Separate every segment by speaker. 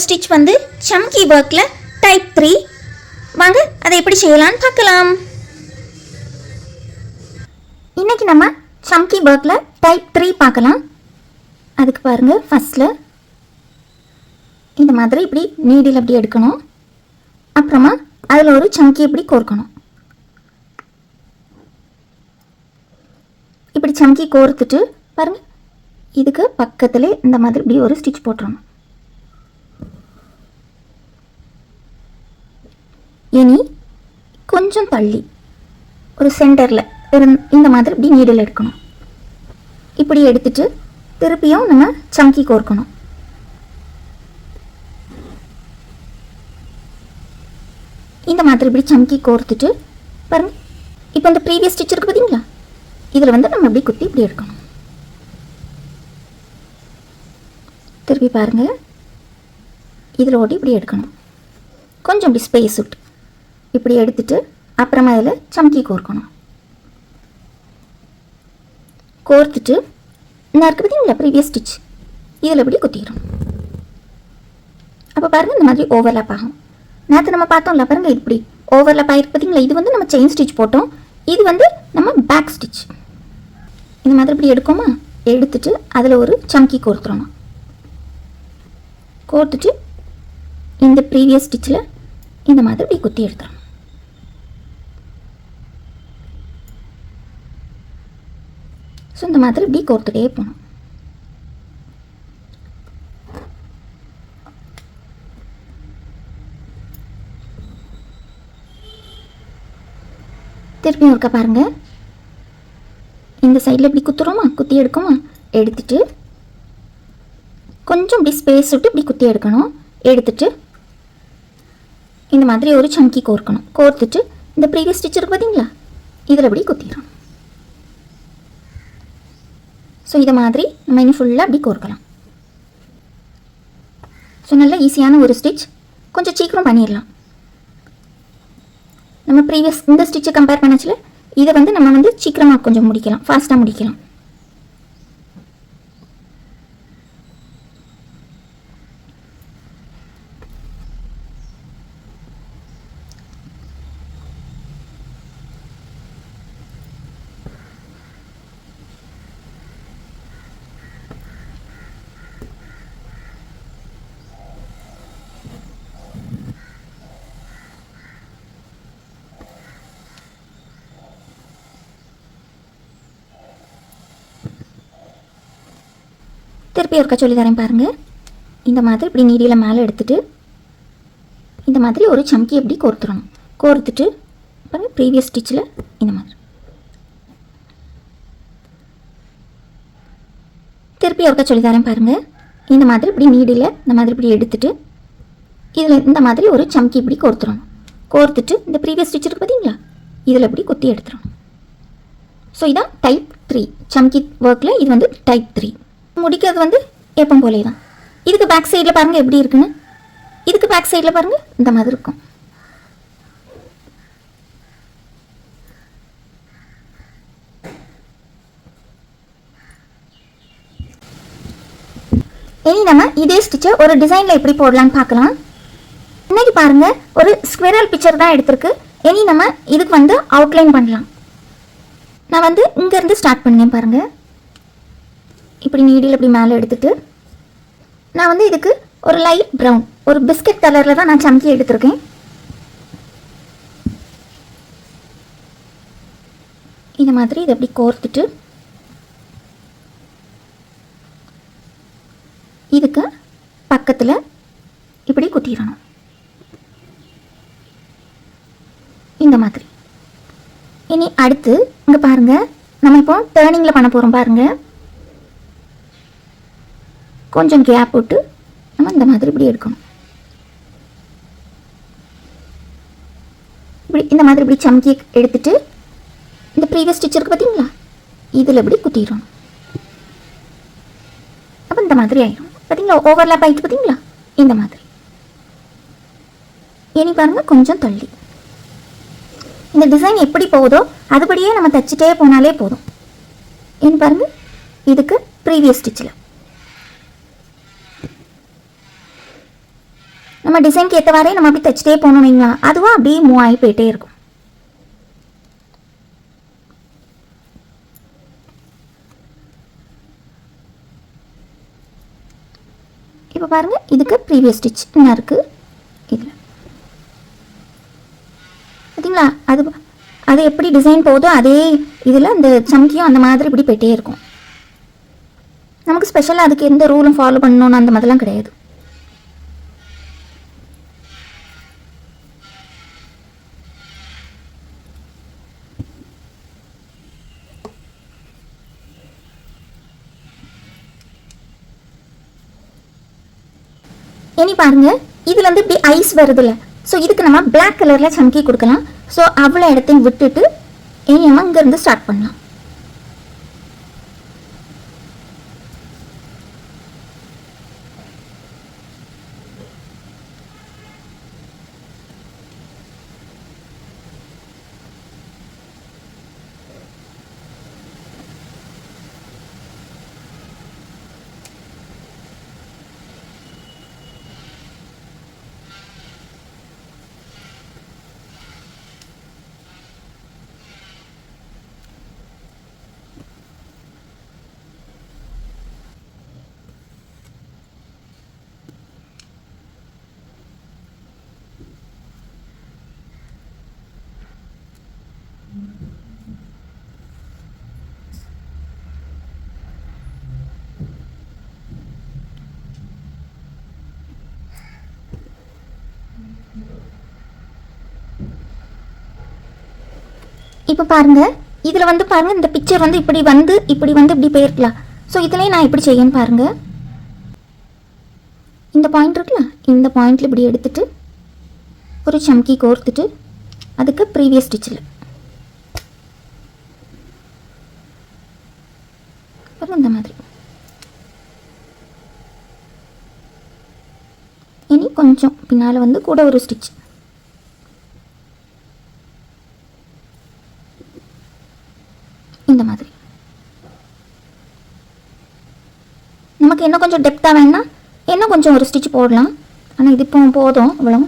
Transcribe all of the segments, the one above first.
Speaker 1: Stitch வந்து சம்கி ஒர்க்கில் type 3. வாங்க அதை எப்படி செய்யலான்னு பார்க்கலாம். இன்றைக்கி நம்ம சம்கி ஒர்க்கில் டைப் 3 பார்க்கலாம். அதுக்கு பாருங்கள், ஃபஸ்ட்டில் இந்த மாதிரி இப்படி நீடில் அப்படி எடுக்கணும். அப்புறமா அதில் ஒரு சம்கி இப்படி கோர்க்கணும். இப்படி சம்கி கோர்த்துட்டு பாருங்கள், இதுக்கு பக்கத்தில் இந்த மாதிரி இப்படி ஒரு ஸ்டிச் போட்டுறணும். இனி கொஞ்சம் தள்ளி ஒரு சென்டரில் இந்த மாதிரி இப்படி நீடில் எடுக்கணும். இப்படி எடுத்துட்டு திருப்பியும் நம்ம சம்கி கோர்க்கணும். இந்த மாதிரி இப்படி சம்கி கோர்த்துட்டு பாருங்கள், இப்போ இந்த ப்ரீவியஸ் ஸ்டிச் இருக்குது பார்த்தீங்களா, இதில் வந்து நம்ம இப்படி குத்தி இப்படி எடுக்கணும். திருப்பி பாருங்கள், இதில் ஓட்டி இப்படி எடுக்கணும். கொஞ்சம் இப்படி ஸ்பேஸ் விட்டு இப்படி எடுத்துட்டு அப்புறமா இதில் சம்கி கோர்க்கணும். கோர்த்துட்டு இந்த இருக்குது பார்த்தீங்களா ப்ரீவியஸ் ஸ்டிச், இதில் இப்படி குத்திடும். அப்போ பாருங்கள், இந்த மாதிரி ஓவர்லாப் ஆகும். நேற்று நம்ம பார்த்தோம்ல பாருங்கள், இப்படி ஓவர்லாப் ஆகிருக்கு பார்த்தீங்களா. இது வந்து நம்ம செயின் ஸ்டிச் போட்டோம், இது வந்து நம்ம பேக் ஸ்டிச். இந்த மாதிரி இப்படி எடுக்கோமா, எடுத்துட்டு அதில் ஒரு சம்கி கோர்த்துடணும். கோர்த்துட்டு இந்த ப்ரீவியஸ் ஸ்டிச்சில் இந்த மாதிரி இப்படி குத்தி எடுத்துடணும். ஸோ இந்த மாதிரி இப்படி கோர்த்துட்டே போகணும். திருப்பியும் ஒருக்கா பாருங்கள், இந்த சைடில் இப்படி குத்துறோமா, குத்தி எடுக்குமா, எடுத்துட்டு கொஞ்சம் இப்படி ஸ்பேஸ் விட்டு இப்படி குத்தி எடுக்கணும். எடுத்துட்டு இந்த மாதிரி ஒரு சம்கி கோர்க்கணும். கோர்த்துட்டு இந்த ப்ரீவியஸ் ஸ்டிச் இருக்குது பார்த்தீங்களா, இதில் இப்படி குத்திடணும். ஸோ இதை மாதிரி நம்ம இன்னும் ஃபுல்லாக அப்படி கோர்க்கலாம். ஸோ நல்ல ஈஸியான ஒரு ஸ்டிச், கொஞ்சம் சீக்கிரம் பண்ணிடலாம். நம்ம ப்ரீவியஸ் இந்த ஸ்டிச்சை கம்பேர் பண்ணச்சில் இதை வந்து நம்ம வந்து சீக்கிரமாக கொஞ்சம் முடிக்கலாம், ஃபாஸ்ட்டாக முடிக்கலாம். திருப்பி ஒருக்கா சொல்லி தரேன் பாருங்கள். இந்த மாதிரி இப்படி நீடியில் மேலே எடுத்துட்டு இந்த மாதிரி ஒரு சம்கி எப்படி கோர்த்துடணும். கோர்த்துட்டு பாருங்கள், ப்ரீவியஸ் ஸ்டிச்சில் இந்த மாதிரி திருப்பி ஒருக்கா சொல்லி தரேன் பாருங்கள். இந்த மாதிரி இப்படி நீடியில் இந்த மாதிரி இப்படி எடுத்துட்டு இதில் இந்த மாதிரி ஒரு சம்கி இப்படி கோர்த்துடணும். கோர்த்துட்டு இந்த ப்ரீவியஸ் ஸ்டிச் இருக்குது பார்த்தீங்களா, இதில் இப்படி குத்தி எடுத்துடணும். ஸோ இதான் டைப் 3 சம்கி ஒர்க்கில். இது வந்து டைப் 3 முடிக்கிறது வந்து எப்போ போலே தான். இதுக்கு பேக் சைடில் பாருங்கள் எப்படி இருக்குன்னு. இதுக்கு பேக் சைடில் பாருங்கள், இந்த மாதிரி இருக்கும். இனி நம்ம இதே ஸ்டிச்சை ஒரு டிசைனில் எப்படி போடலான்னு பார்க்கலாம். இன்னைக்கு பாருங்கள், ஒரு ஸ்குவரல் பிக்சர் தான் எடுத்திருக்கு. இனி நம்ம இதுக்கு வந்து அவுட்லைன் பண்ணலாம். நான் வந்து இங்கேருந்து ஸ்டார்ட் பண்ணேன் பாருங்கள். இப்படி நீடில் இப்படி மேலே எடுத்துட்டு நான் வந்து இதுக்கு ஒரு லைட் ப்ரௌன், ஒரு பிஸ்கட் கலரில் தான் நான் சம்கி எடுத்திருக்கேன். இந்த மாதிரி இதை அப்படி கோர்த்துட்டு இதுக்கு பக்கத்தில் இப்படி குத்திடணும். இந்த மாதிரி. இனி அடுத்து இங்கே பாருங்கள், நம்ம இப்போ டேர்னிங்கில் பண்ண போகிறோம் பாருங்கள். கொஞ்சம் கேப் விட்டு நம்ம இந்த மாதிரி இப்படி எடுக்கணும். இப்படி இந்த மாதிரி இப்படி சம்கி எடுத்துட்டு இந்த ப்ரீவியஸ் ஸ்டிச் இருக்குது பார்த்தீங்களா, இதில் இப்படி குத்திடணும். அப்போ இந்த மாதிரி ஆயிடும் பார்த்தீங்களா, ஓவர்லாப் ஆகிட்டு பார்த்தீங்களா, இந்த மாதிரி. இனி பாருங்கள், கொஞ்சம் தள்ளி இந்த டிசைன் எப்படி போகுதோ அதுபடியே நம்ம தைச்சிட்டே போனாலே போதும். இனி பாருங்கள், இதுக்கு ப்ரீவியஸ் ஸ்டிச்சில் நம்ம டிசைனுக்கு ஏற்றவாறே நம்ம அப்படி தைச்சிட்டே போகணும் வைங்களா, அதுவும் அப்படியே மூவ் ஆகி போயிட்டே இருக்கும். இப்போ பாருங்கள், இதுக்கு ப்ரீவியஸ் ஸ்டிச் என்ன இருக்குது இதில் பார்த்தீங்களா? அது எப்படி டிசைன் போதோ அதே இதில் இந்த சம்கியும் அந்த மாதிரி இப்படி போயிட்டே இருக்கும். நமக்கு ஸ்பெஷலாக அதுக்கு எந்த ரூலும் ஃபாலோ பண்ணணுன்னு அந்த மாதிரிலாம் கிடையாது. இனி பாருங்க, இதுல இருந்து இப்படி ஐஸ் வருதுல்ல, ஸோ இதுக்கு நம்ம பிளாக் கலர்ல சம்கி கொடுக்கலாம். ஸோ அவ்வளோ இடத்தையும் விட்டுட்டு இனி நம்ம இங்கேருந்து ஸ்டார்ட் பண்ணலாம். இப்போ பாருங்கள், இதில் வந்து பாருங்கள், இந்த பிக்சர் வந்து இப்படி வந்து இப்படி போயிருக்கலாம். ஸோ இதுலேயே நான் எப்படி செய்யன்னு பாருங்கள். இந்த பாயிண்ட் இருக்குல்ல, இந்த பாயிண்டில் இப்படி எடுத்துட்டு ஒரு சம்கி கோர்த்துட்டு அதுக்கு ப்ரீவியஸ் ஸ்டிச்சில் இந்த மாதிரி இனி கொஞ்சம் பின்னால் வந்து கூட ஒரு ஸ்டிச். இந்த மாதிரி நமக்கு இன்னும் கொஞ்சம் டெப்த்தாக வேணா இன்னும் கொஞ்சம் ஒரு ஸ்டிச் போடலாம். ஆனால் இது இப்போ போதும் இவ்வளோ.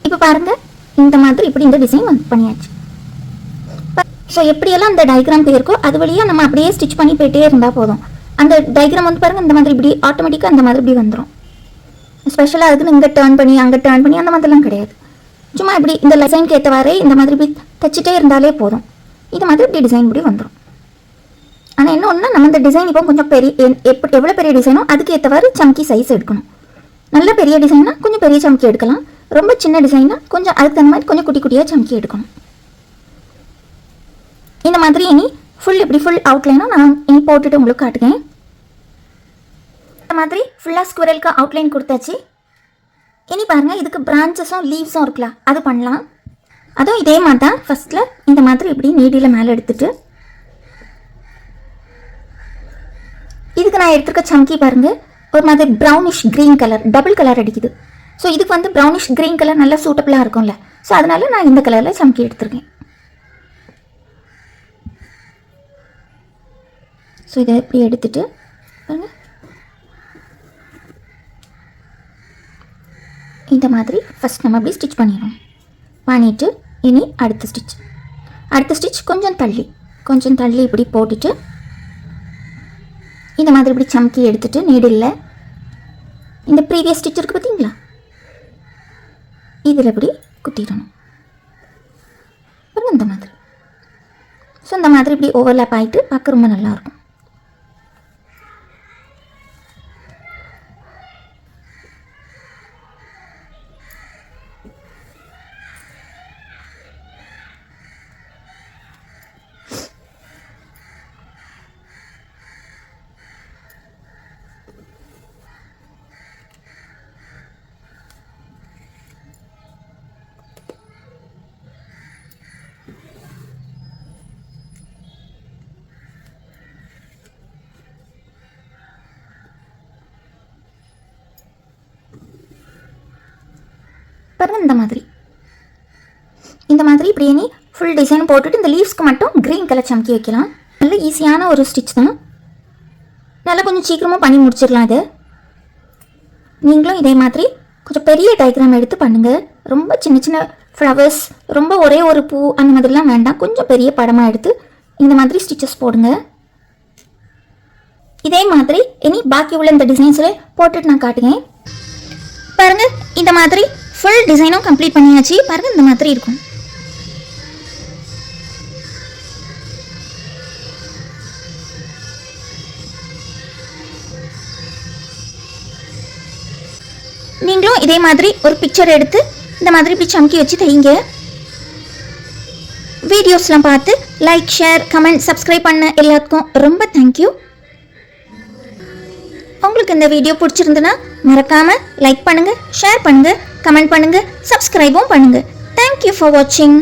Speaker 1: இப்போ பாருங்கள், இந்த மாதிரி இப்படி இந்த டிசைன் வந்து பண்ணியாச்சு. ஸோ எப்படியெல்லாம் அந்த டயக்ராம் போயிருக்கோ அது வழியாக நம்ம அப்படியே ஸ்டிச் பண்ணி போயிட்டே இருந்தால் போதும். அந்த டயக்ராம் வந்து பாருங்கள், இந்த மாதிரி இப்படி ஆட்டோமேட்டிக்காக அந்த மாதிரி இப்படி வந்துடும். ஸ்பெஷலாக அதுக்குன்னு இங்கே டேர்ன் பண்ணி அங்கே டேர்ன் பண்ணி அந்த மாதிரிலாம் கிடையாது. சும்மா இப்படி இந்த டிசைனுக்கு ஏற்றவாறே இந்த மாதிரி இப்படி தைச்சிட்டே இருந்தாலே போதும். இது மாதிரி இப்படி டிசைன் இப்படி வந்துடும். ஆனால் என்ன ஒன்றா நம்ம இந்த டிசைன் இப்போ கொஞ்சம் பெரிய எவ்வளோ பெரிய டிசைனோ அதுக்கு ஏற்றவாறு சம்கி சைஸ் எடுக்கணும். நல்ல பெரிய டிசைன்னா கொஞ்சம் பெரிய சம்கி எடுக்கலாம். ரொம்ப சின்ன டிசைன்னா கொஞ்சம் அதுக்கு தகுந்த மாதிரி கொஞ்சம் குட்டி குட்டியாக சம்கி எடுக்கணும். இந்த மாதிரி இனி இப்படி ஃபுல் அவுட்லைனாக நான் இனி போட்டுட்டு உங்களுக்கு காட்டுகிறேன். இந்த மாதிரி ஃபுல்லாக ஸ்குவரலுக்கு அவுட்லைன் கொடுத்தாச்சு. இனி பாருங்கள், இதுக்கு பிரான்ச்சஸும் லீவ்ஸும் இருக்குல்ல, அது பண்ணலாம். அதுவும் இதே மாதிரி தான். ஃபஸ்ட்டில் இந்த மாதிரி இப்படி நீடியில் மேலே எடுத்துட்டு இதுக்கு நான் எடுத்துருக்க சம்கி பாருங்கள், ஒரு மாதிரி brownish green colour, double colour அடிக்குது. ஸோ இதுக்கு வந்து ப்ரௌனிஷ் க்ரீன் கலர் நல்லா சூட்டபுளாக இருக்கும்ல. ஸோ அதனால நான் இந்த கலரில் சம்கி எடுத்துருக்கேன். ஸோ இதை இப்படி எடுத்துட்டு பாருங்கள், இந்த மாதிரி ஃபஸ்ட் நம்ம அப்படி ஸ்டிச் பண்ணிடணும். பண்ணிவிட்டு இனி அடுத்த ஸ்டிச் கொஞ்சம் தள்ளி இப்படி போட்டுட்டு இந்த மாதிரி இப்படி சம்கி எடுத்துட்டு நீடில் இந்த ப்ரீவியஸ் ஸ்டிச் இருக்குது பார்த்தீங்களா, இதில் இப்படி குத்திடணும். இந்த மாதிரி. ஸோ இந்த மாதிரி இப்படி ஓவர்லாப் ஆகிட்டு பார்க்க ரொம்ப நல்லாயிருக்கும். பாருங்கள், இந்த மாதிரி இப்படி நீ ஃபுல் டிசைன் போட்டுட்டு இந்த லீவ்ஸ்க்கு மட்டும் க்ரீன் கலர் சம்கி வைக்கலாம். நல்ல ஈஸியான ஒரு ஸ்டிச் தான். நல்லா கொஞ்சம் சீக்கிரமாக பண்ணி முடிச்சிடலாம். இது நீங்களும் இதே மாதிரி கொஞ்சம் பெரிய டயக்ராம் எடுத்து பண்ணுங்கள். ரொம்ப சின்ன சின்ன ஃப்ளவர்ஸ், ரொம்ப ஒரே ஒரு பூ அந்த மாதிரிலாம் வேண்டாம். கொஞ்சம் பெரிய படமாக எடுத்து இந்த மாதிரி ஸ்டிச்சஸ் போடுங்க. இதே மாதிரி இனி பாக்கி உள்ள இந்த டிசைன்ஸில் போட்டுட்டு நான் காட்டுங்க. பாருங்கள், இந்த மாதிரி ஃபுல் டிசைனும் கம்ப்ளீட் பண்ணியாச்சு. பாருங்கள், இந்த மாதிரி இருக்கும். நீங்களும் இதே மாதிரி ஒரு பிக்சர் எடுத்து இந்த மாதிரி இப்படி சம்கி வச்சு தைங்க. வீடியோஸ்லாம் பார்த்து லைக், ஷேர், கமெண்ட், சப்ஸ்கிரைப் பண்ண எல்லாத்துக்கும் ரொம்ப தேங்க்யூ. உங்களுக்கு இந்த வீடியோ பிடிச்சிருந்துன்னா மறக்காமல் லைக் பண்ணுங்கள், ஷேர் பண்ணுங்கள், கமெண்ட் பண்ணுங்கள், சப்ஸ்கிரைபும் பண்ணுங்கள். தேங்க்யூ ஃபார் வாட்சிங்.